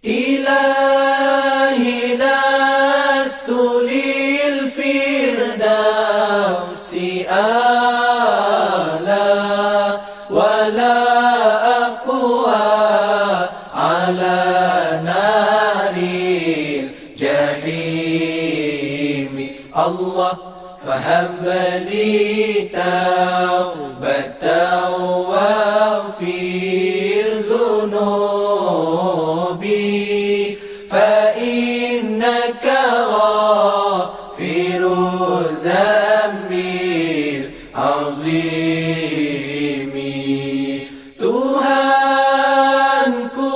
إلهي لست للفردوس آلا ولا أقوى على نار الجحيم. الله فهب لي توبة واغفر ذنوبي فإنك غافر الذنب العظيم. Tuhanku,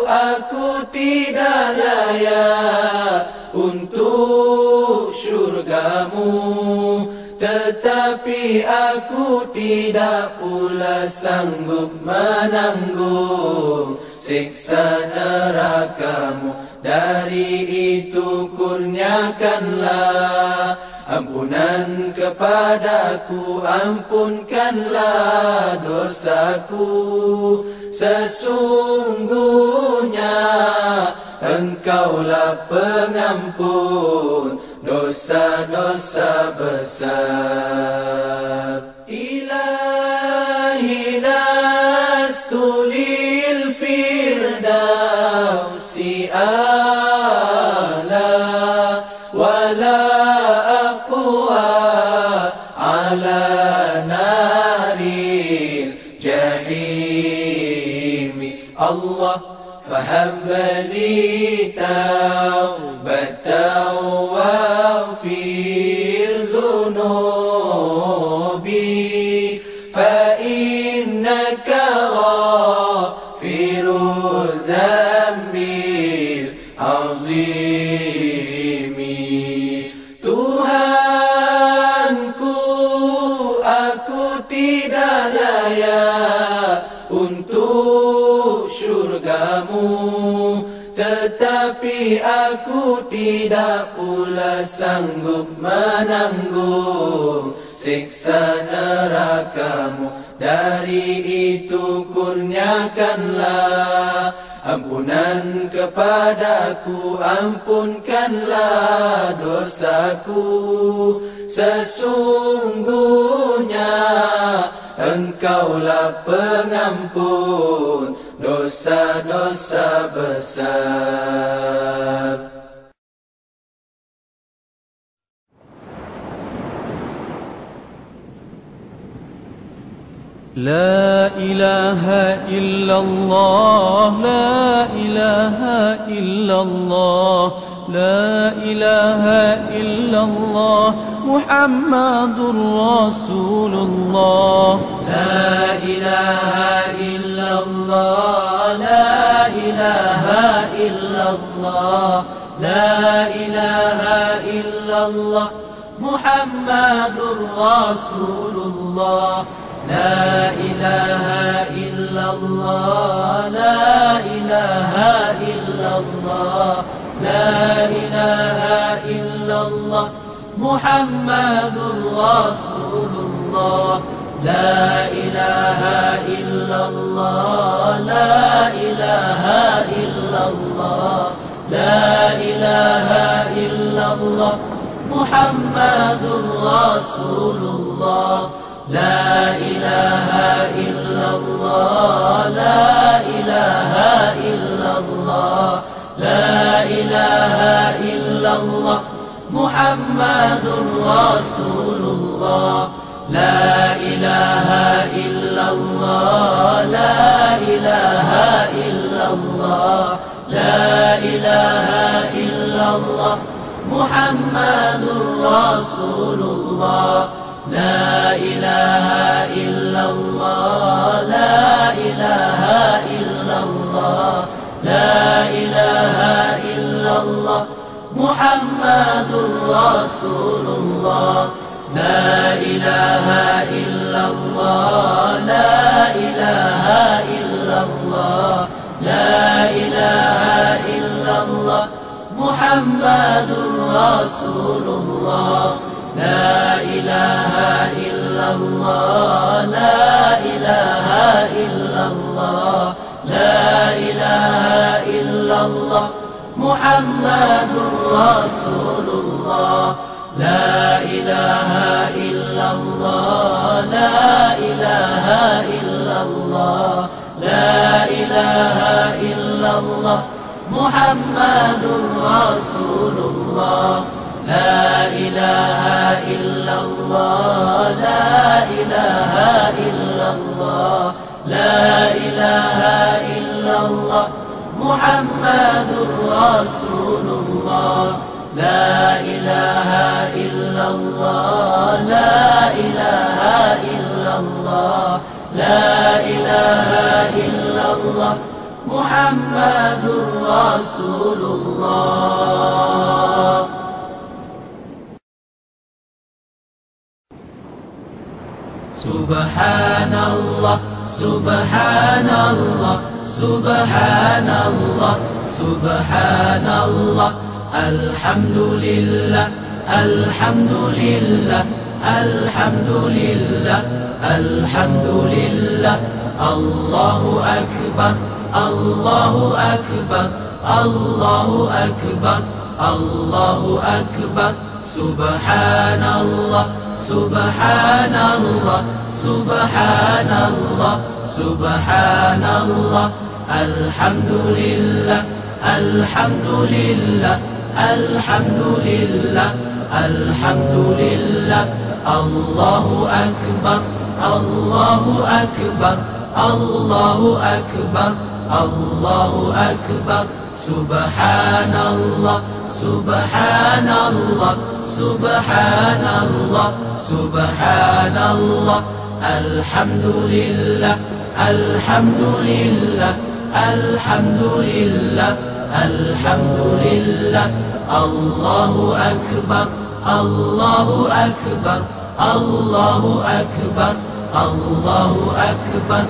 aku tidak layak untuk syurgamu, tetapi aku tidak pula sanggup menanggung siksa nerakamu. Dari itu kurniakanlah ampunan kepadaku, ampunkanlah dosaku. Sesungguhnya Engkaulah pengampun dosa-dosa besar. Ilahi lastu lil firdausi ala wala aqwa ala naril jahim. Allah فهب لي توبة واغفر ذنوبي فإنك غافر الذنب العظيم. Tuhanku, aku tidak layak untuk syurgamu, tetapi aku tidak pula sanggup menanggung siksa nerakamu. Dari itu kurniakanlah ampunan kepadaku, ampunkanlah dosaku. Sesungguhnya Engkaulah pengampun dosa-dosa besar. لا إله إلا الله لا إله إلا الله لا إله إلا الله محمد رسول الله. لا إله إلا الله لا إله إلا الله لا إله إلا الله محمد رسول الله. لا إله إلا الله لا إله إلا الله لا إله إلا الله محمد رسول الله. لا إله إلا الله لا إله إلا الله لا إله إلا الله محمد رسول الله. لا إله إلا الله لا إله إلا الله لا إله إلا الله محمد رسول الله. لا إله إلا الله لا إله إلا الله لا إله إلا الله محمد رسول الله. لا إله إلا الله لا إله إلا الله لا إله إلا الله محمد رسول الله. لا إله إلا الله لا إله إلا الله لا إله إلا الله محمد رسول الله. لا إله إلا الله لا إله إلا الله لا إله إلا الله محمد رسول الله لا إله إلا الله لا إله إلا الله لا إله إلا الله محمد رسول الله لا إله إلا الله لا إله إلا الله لا إله إلا الله محمد رسول الله لا إله إلا الله لا إله إلا الله لا إله إلا الله محمد رسول الله سبحان الله سبحان الله سبحان الله سبحان الله الحمد لله الحمد لله الحمد لله الحمد لله الله أكبر الله أكبر الله أكبر الله أكبر سبحان الله سبحان الله سبحان الله سبحان الله الحمد لله الحمد لله الحمد لله الحمد لله الله أكبر الله أكبر الله أكبر الله أكبر سبحان الله سبحان الله سبحان الله سبحان الله الحمد لله الحمد لله الحمد لله الحمد لله الله أكبر الله أكبر الله أكبر الله أكبر